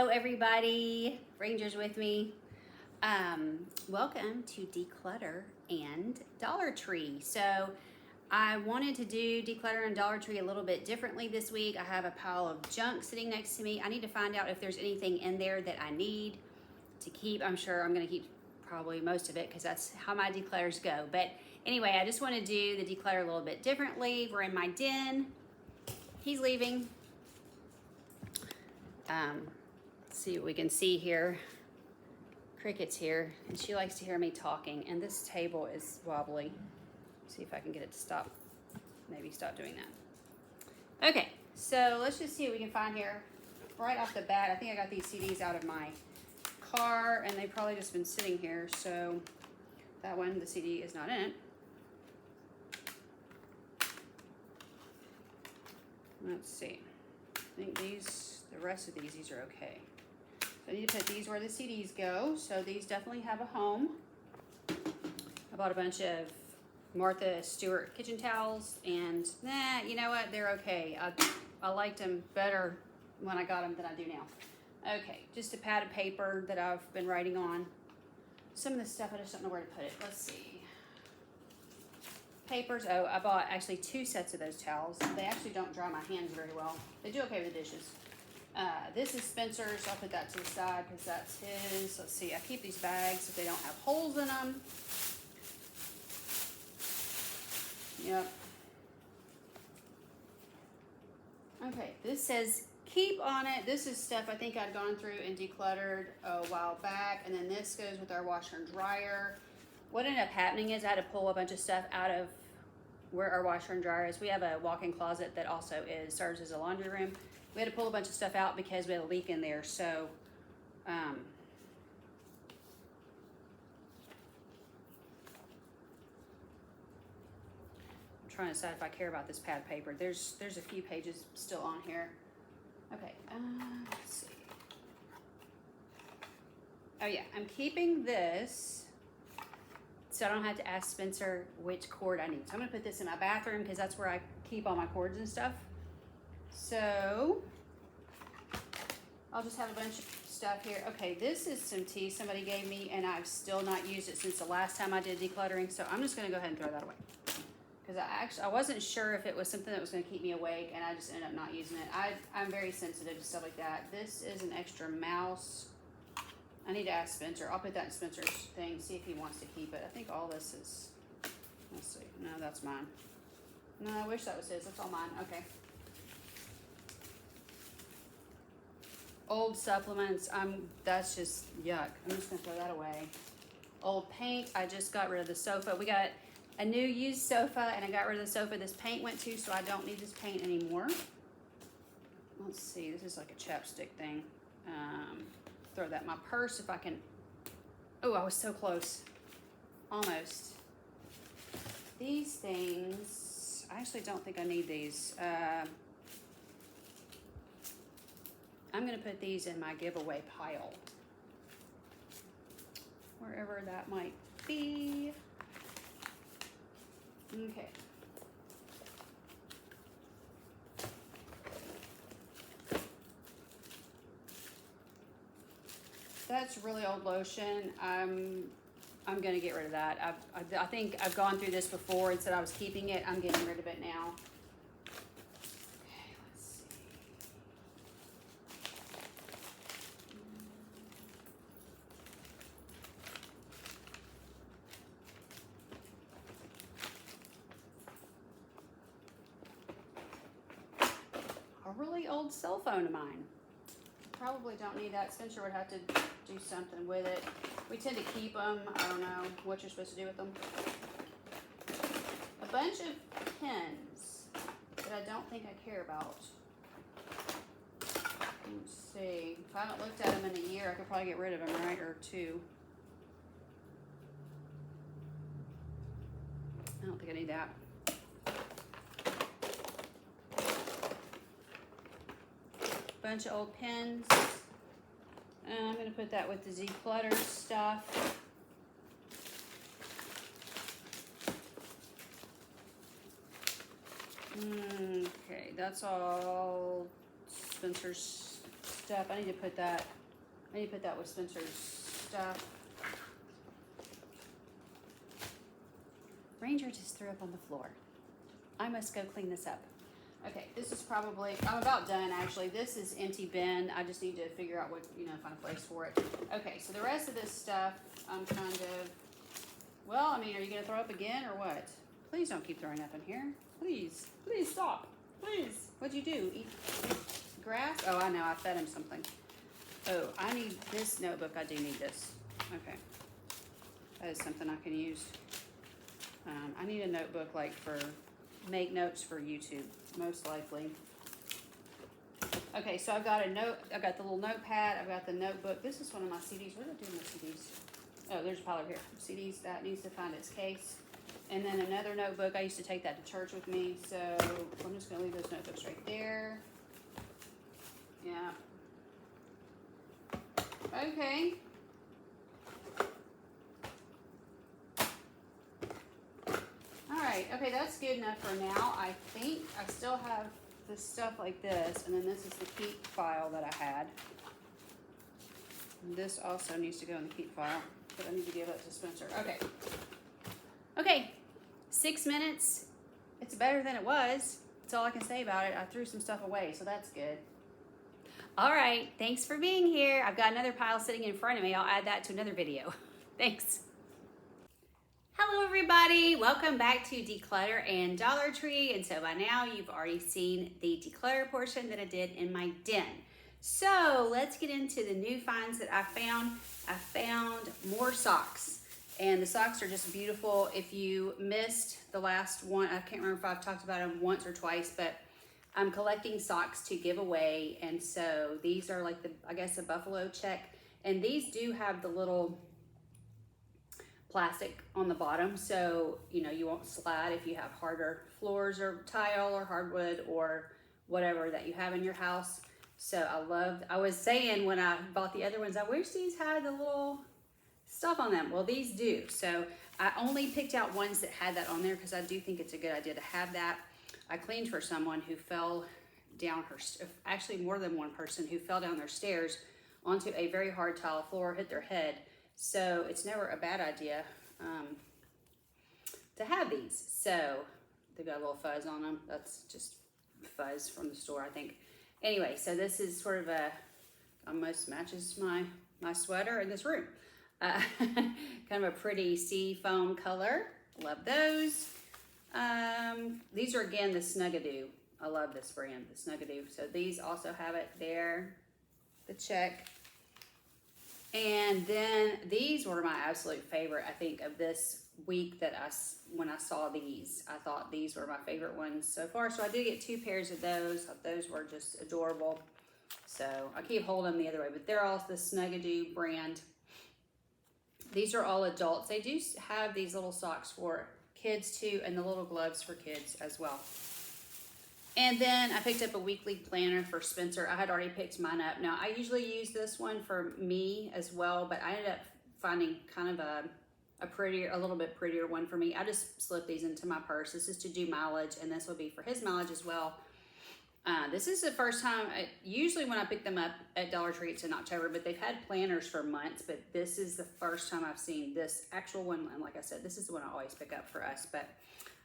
Hello everybody, Rangers with me. Welcome to Declutter and Dollar Tree. So I wanted to do Declutter and Dollar Tree a little bit differently this week. I have a pile of junk sitting next to me. I need to find out if there's anything in there that I need to keep. I'm sure I'm going to keep probably most of it because that's how my declutters go. But anyway, I just want to do the declutter a little bit differently. We're in my den. He's leaving. Let's see what we can see here. Cricket's here, and she likes to hear me talking, and this table is wobbly. See if I can get it to stop. Maybe stop doing that. Okay, so let's just see what we can find here. Right off the bat, I think I got these CDs out of my car, and they've probably just been sitting here, so that one, the CD is not in it. Let's see. I think the rest of these are okay. So I need to put these where the CDs go. So these definitely have a home. I bought a bunch of Martha Stewart kitchen towels, and you know what? They're okay. I liked them better when I got them than I do now. Okay, just a pad of paper that I've been writing on. Some of this stuff I just don't know where to put it. Let's see. Papers. Oh, I bought actually 2 sets of those towels. They actually don't dry my hands very well. They do okay with the dishes. This is Spencer's. I'll put that to the side because that's his. Let's see. I keep these bags if they don't have holes in them. Yep. Okay, this says keep on it. This is stuff I think I'd gone through and decluttered a while back. And then this goes with our washer and dryer. What ended up happening is I had to pull a bunch of stuff out of where our washer and dryer is. We have a walk-in closet that also serves as a laundry room. We had to pull a bunch of stuff out because we had a leak in there. So, I'm trying to decide if I care about this pad paper. There's a few pages still on here. Okay, let's see. Oh yeah, I'm keeping this so I don't have to ask Spencer which cord I need. So I'm gonna put this in my bathroom because that's where I keep all my cords and stuff. So I'll just have a bunch of stuff here. Okay, this is some tea somebody gave me, and I've still not used it since the last time I did decluttering. So I'm just gonna go ahead and throw that away because I wasn't sure if it was something that was gonna keep me awake, and I just ended up not using it. I'm very sensitive to stuff like that. This is an extra mouse. I need to ask Spencer. I'll put that in Spencer's thing, see if he wants to keep it. I think all this is, let's see. No, that's mine. No, I wish that was his. That's all mine. Okay. Old supplements. That's just yuck. I'm just gonna throw that away. Old paint. I just got rid of the sofa. We got a new used sofa, and I got rid of the sofa this paint went to, so I don't need this paint anymore. Let's see. This is like a chapstick thing. Throw that in my purse if I can. Oh, I was so close. Almost. These things, I actually don't think I need these. I'm going to put these in my giveaway pile. Wherever that might be. Okay. That's really old lotion. I'm gonna get rid of that. I think I've gone through this before and said I was keeping it. I'm getting rid of it now. Okay, let's see. A really old cell phone of mine. Probably don't need that. Spencer would have to do something with it. We tend to keep them. I don't know what you're supposed to do with them. A bunch of pens that I don't think I care about. Let's see. If I haven't looked at them in a year, I could probably get rid of them, right? Or 2. I don't think I need that. Bunch of old pens. I'm going to put that with the Declutter stuff. Okay, that's all Spencer's stuff. I need to put that with Spencer's stuff. Ranger just threw up on the floor. I must go clean this up. Okay, this is probably, I'm about done actually. This is empty bin. I just need to figure out what, find a place for it. Okay, so the rest of this stuff, I'm kind of, well, I mean, are you gonna throw up again or what? Please don't keep throwing up in here. Please, please stop, please. What'd you do, eat grass? Oh, I know, I fed him something. Oh, I need this notebook. I do need this. Okay, that is something I can use. I need a notebook like for make notes for YouTube, most likely. Okay, so I've got a note. I've got the little notepad. I've got the notebook. This is one of my CDs. What did I do with my CDs? Oh, there's a pile over here. CDs, that needs to find its case. And then another notebook. I used to take that to church with me, so I'm just gonna leave those notebooks right there. Yeah. Okay. Alright, okay, that's good enough for now. I think I still have this stuff like this, and then this is the keep file that I had. And this also needs to go in the keep file, but I need to give it to Spencer. Okay. Okay, 6 minutes. It's better than it was. That's all I can say about it. I threw some stuff away, so that's good. All right, thanks for being here. I've got another pile sitting in front of me. I'll add that to another video. Thanks. Hello everybody, welcome back to Declutter and Dollar Tree. And so by now you've already seen the declutter portion that I did in my den. So let's get into the new finds that I found. I found more socks, and the socks are just beautiful. If you missed the last one, I can't remember if I've talked about them once or twice, but I'm collecting socks to give away. And so these are like I guess a buffalo check, and these do have the little plastic on the bottom, so you won't slide if you have harder floors or tile or hardwood or whatever that you have in your house. So I was saying when I bought the other ones, I wish these had the little stuff on them. Well, these do. So I only picked out ones that had that on there because I do think it's a good idea to have that. I cleaned for someone who fell down actually more than one person who fell down their stairs onto a very hard tile floor, hit their head. So it's never a bad idea to have these. So they've got a little fuzz on them. That's just fuzz from the store, I think. Anyway, so this is sort of almost matches my sweater in this room. Kind of a pretty sea foam color. Love those. These are again the Snugadoo. I love this brand, the Snugadoo. So these also have it there, the check. And then these were my absolute favorite, I think, of this week when I saw these. I thought these were my favorite ones so far. So I did get 2 pairs of those. Those were just adorable. So I keep holding them the other way, but they're all the Snugadoo brand. These are all adults. They do have these little socks for kids too, and the little gloves for kids as well. And then I picked up a weekly planner for Spencer. I had already picked mine up. Now, I usually use this one for me as well, but I ended up finding kind of a little bit prettier one for me. I just slip these into my purse. This is to do mileage, and this will be for his mileage as well. This is the first time, usually when I pick them up at Dollar Tree, it's in October, but they've had planners for months, but this is the first time I've seen this actual one. And like I said, this is the one I always pick up for us, but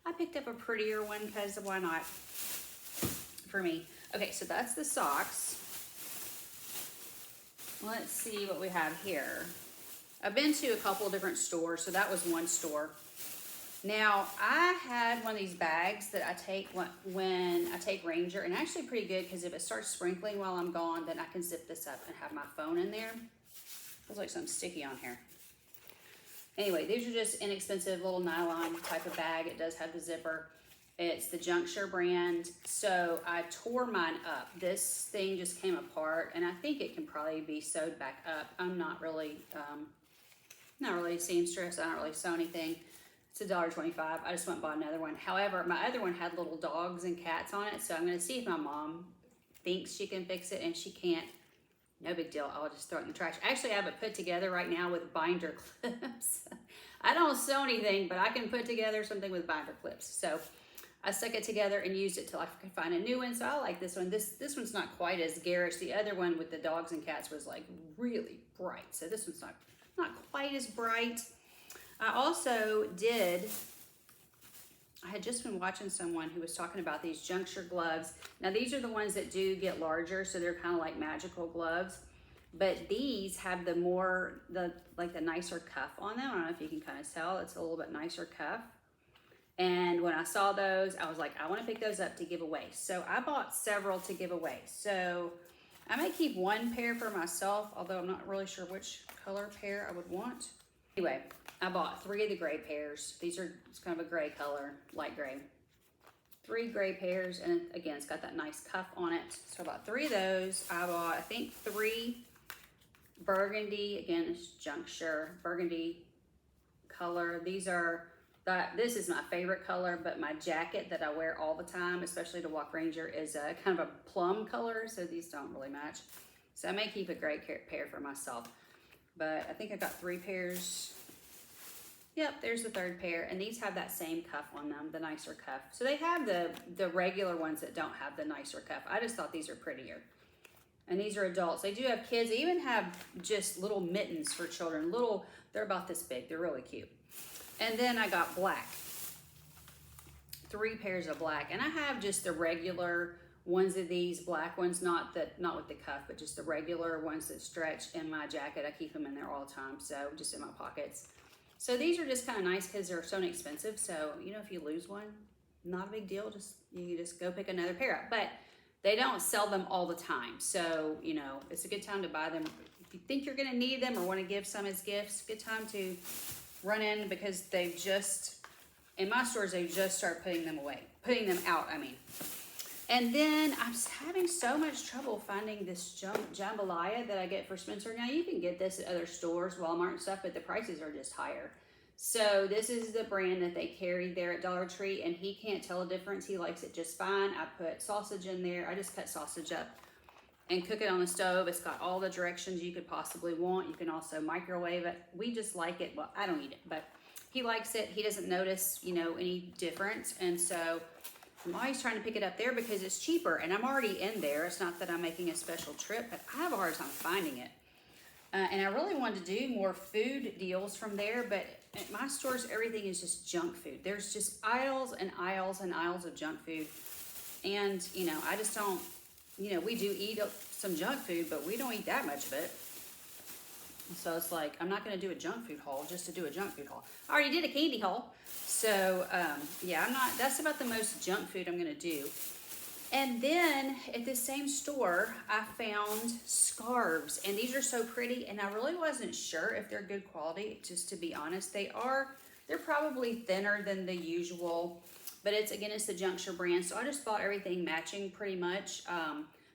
I picked up a prettier one because why not? For me. Okay, so that's the socks. Let's see what we have here. I've been to a couple of different stores, so that was one store. Now, I had one of these bags that I take when I take Ranger, and actually pretty good because if it starts sprinkling while I'm gone, then I can zip this up and have my phone in there. Feels like something sticky on here. Anyway, these are just inexpensive little nylon type of bag. It does have the zipper. It's the Juncture brand. So I tore mine up. This thing just came apart, and I think it can probably be sewed back up. I'm not really a seamstress. I don't really sew anything. It's $1.25. I just went and bought another one. However, my other one had little dogs and cats on it, so I'm going to see if my mom thinks she can fix it, and she can't. No big deal. I'll just throw it in the trash. Actually, I have it put together right now with binder clips. I don't sew anything, but I can put together something with binder clips. So I stuck it together and used it till I could find a new one. So I like this one. This one's not quite as garish. The other one with the dogs and cats was like really bright. So this one's not quite as bright. I also I had just been watching someone who was talking about these juncture gloves. Now these are the ones that do get larger, so they're kind of like magical gloves. But these have the nicer cuff on them. I don't know if you can kind of tell. It's a little bit nicer cuff. And when I saw those, I was like, I want to pick those up to give away. So I bought several to give away. So I may keep one pair for myself, although I'm not really sure which color pair I would want. Anyway, I bought 3 of the gray pairs. It's kind of a gray color, light gray. 3 gray pairs, and again, it's got that nice cuff on it. So I bought 3 of those. I bought, I think, 3 burgundy, again, it's juncture, burgundy color. This is my favorite color, but my jacket that I wear all the time, especially to walk ranger, is a kind of a plum color, so these don't really match. So I may keep a gray pair for myself, but I think I got 3 pairs. Yep, there's the 3rd pair, and these have that same cuff on them, the nicer cuff. So they have the regular ones that don't have the nicer cuff. I just thought these are prettier. And these are adults. They do have kids. They even have just little mittens for children. They're about this big. They're really cute. And then I got black. 3 pairs of black. And I have just the regular ones of these black ones, not with the cuff, but just the regular ones that stretch in my jacket. I keep them in there all the time, so just in my pockets. So these are just kind of nice because they're so inexpensive. So, if you lose one, not a big deal. You just go pick another pair up. But they don't sell them all the time. So, it's a good time to buy them. If you think you're going to need them or want to give some as gifts, good time to run in, because in my stores, they've just started putting them out, I mean. And then I'm having so much trouble finding this jambalaya that I get for Spencer. Now, you can get this at other stores, Walmart and stuff, but the prices are just higher. So this is the brand that they carry there at Dollar Tree, and he can't tell a difference. He likes it just fine. I put sausage in there. I just cut sausage up and cook it on the stove. It's got all the directions you could possibly want. You can also microwave it. We just like it. Well, I don't eat it, but he likes it. He doesn't notice, any difference. And so I'm always trying to pick it up there because it's cheaper, and I'm already in there. It's not that I'm making a special trip, but I have a hard time finding it. And I really wanted to do more food deals from there, but at my stores, everything is just junk food. There's just aisles and aisles and aisles of junk food. And, I just don't, we do eat some junk food, but we don't eat that much of it. So it's like, I'm not going to do a junk food haul just to do a junk food haul. I already did a candy haul. So, yeah, that's about the most junk food I'm going to do. And then at the same store, I found scarves, and these are so pretty, and I really wasn't sure if they're good quality, just to be honest. They're probably thinner than the usual, but it's the Juncture brand, so I just bought everything matching pretty much.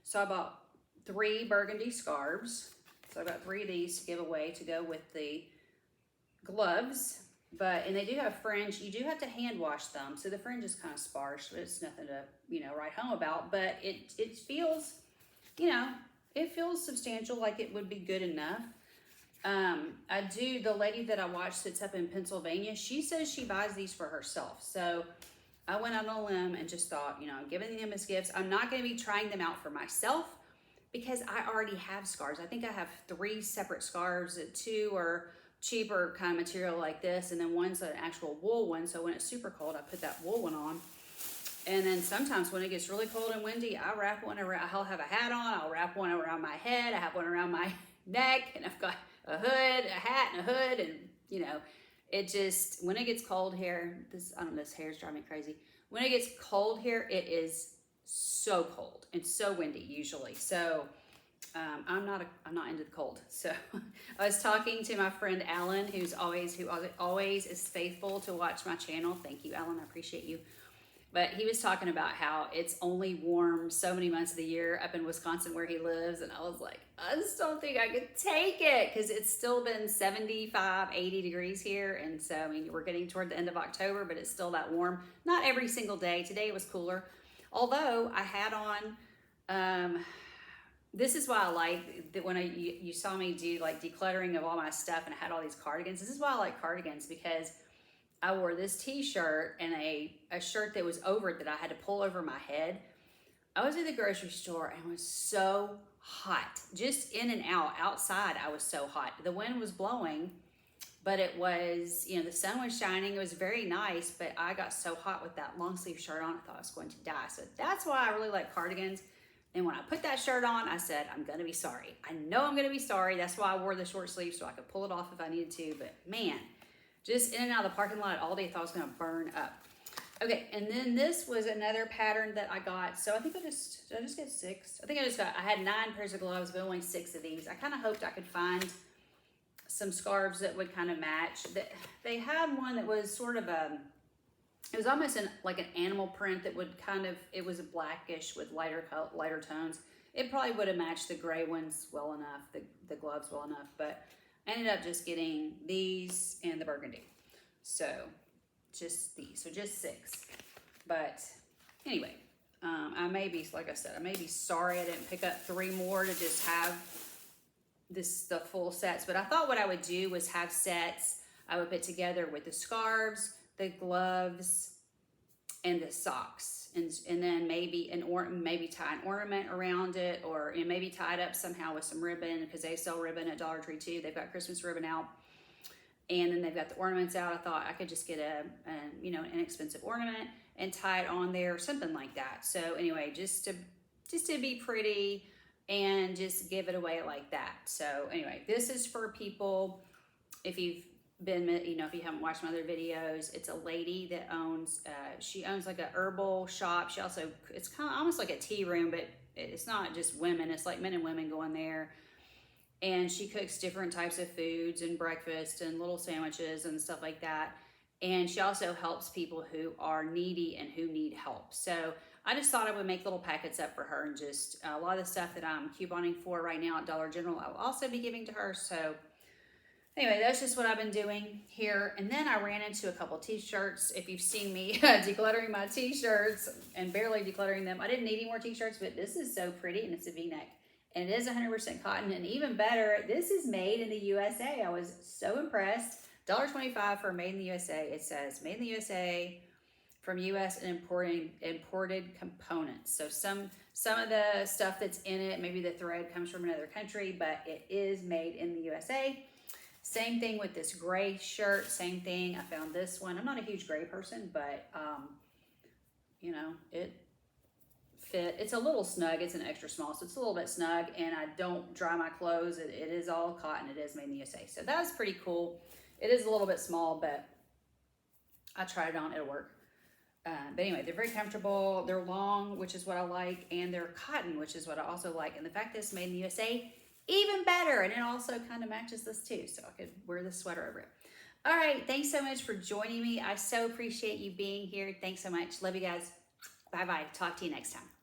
So I bought 3 burgundy scarves, so I got 3 of these to give away to go with the gloves. And they do have fringe. You do have to hand wash them, so the fringe is kind of sparse, but it's nothing to write home about. But it feels, it feels substantial, like it would be good enough. The lady that I watch sits up in Pennsylvania. She says she buys these for herself. So I went out on a limb and just thought, giving them as gifts. I'm not going to be trying them out for myself because I already have scarves. I think I have 3 separate scarves. 2 are cheaper kind of material like this, and then one's an actual wool one, so when it's super cold I put that wool one on. And then sometimes when it gets really cold and windy, I wrap one around. I'll have a hat on, I'll wrap one around my head, I have one around my neck, and I've got a hood, a hat, and a hood. And it just, when it gets cold here, this hair's driving me crazy. When it gets cold here, it is so cold and so windy usually. So I'm not into the cold. So I was talking to my friend Alan, who always is faithful to watch my channel. Thank you, Alan. I appreciate you. But he was talking about how it's only warm so many months of the year up in Wisconsin where he lives. And I was like, I just don't think I could take it, because it's still been 75, 80 degrees here. And so, we're getting toward the end of October, but it's still that warm. Not every single day. Today it was cooler. Although I had on, this is why I like that when you saw me do like decluttering of all my stuff, and I had all these cardigans. This is why I like cardigans, because I wore this t-shirt and a shirt that was over it that I had to pull over my head. I was at the grocery store and it was so hot. Just in and out, outside, I was so hot. The wind was blowing, but it was, you know, the sun was shining. It was very nice, but I got so hot with that long sleeve shirt on, I thought I was going to die. So that's why I really like cardigans. And when I put that shirt on, I said, I'm going to be sorry. I know I'm going to be sorry. That's why I wore the short sleeve so I could pull it off if I needed to. But man, just in and out of the parking lot all day, I thought I was going to burn up. Okay, and then this was another pattern that I got. So I think did I just get 6? I think I had 9 pairs of gloves, but only 6 of these. I kind of hoped I could find some scarves that would kind of match. They had one that was sort of it was almost like an animal print that would kind of, it was a blackish with lighter tones. It probably would have matched the gray ones well enough, the gloves well enough, but I ended up just getting these and the burgundy. So just these, so just 6. But anyway, I may be, like I said, I may be sorry I didn't pick up 3 more to just have the full sets. But I thought what I would do was have sets I would put together with the scarves, the gloves, and the socks, and then maybe maybe tie an ornament around it, or maybe tie it up somehow with some ribbon, because they sell ribbon at Dollar Tree too. They've got Christmas ribbon out, and then they've got the ornaments out. I thought I could just get an inexpensive ornament and tie it on there, or something like that. So anyway, just to be pretty and just give it away like that. So anyway, this is for people, if you've been, if you haven't watched my other videos, it's a lady that owns, she owns like a herbal shop. She also, it's kind of almost like a tea room, but it's not just women, it's like men and women go in there. And she cooks different types of foods and breakfast and little sandwiches and stuff like that. And she also helps people who are needy and who need help. So I just thought I would make little packets up for her, and just a lot of the stuff that I'm couponing for right now at Dollar General, I will also be giving to her. So anyway, that's just what I've been doing here. And then I ran into a couple t-shirts. If you've seen me decluttering my t-shirts and barely decluttering them, I didn't need any more t-shirts, but this is so pretty, and it's a V-neck. And it is 100% cotton, and even better, this is made in the USA. I was so impressed. $1.25 for made in the USA. It says made in the USA from US and imported components. So some of the stuff that's in it, maybe the thread comes from another country, but it is made in the USA. Same thing with this gray shirt, same thing. I found this one. I'm not a huge gray person, but it fit. It's a little snug. It's an extra small, so it's a little bit snug, and I don't dry my clothes. It is all cotton. It is made in the USA. So that was pretty cool. It is a little bit small, but I tried it on. It'll work. But anyway, they're very comfortable. They're long, which is what I like, and they're cotton, which is what I also like. And the fact that it's made in the USA, even better. And it also kind of matches this too, so I could wear this sweater over it. All right, thanks so much for joining me. I so appreciate you being here. Thanks so much. Love you guys. Bye-bye. Talk to you next time.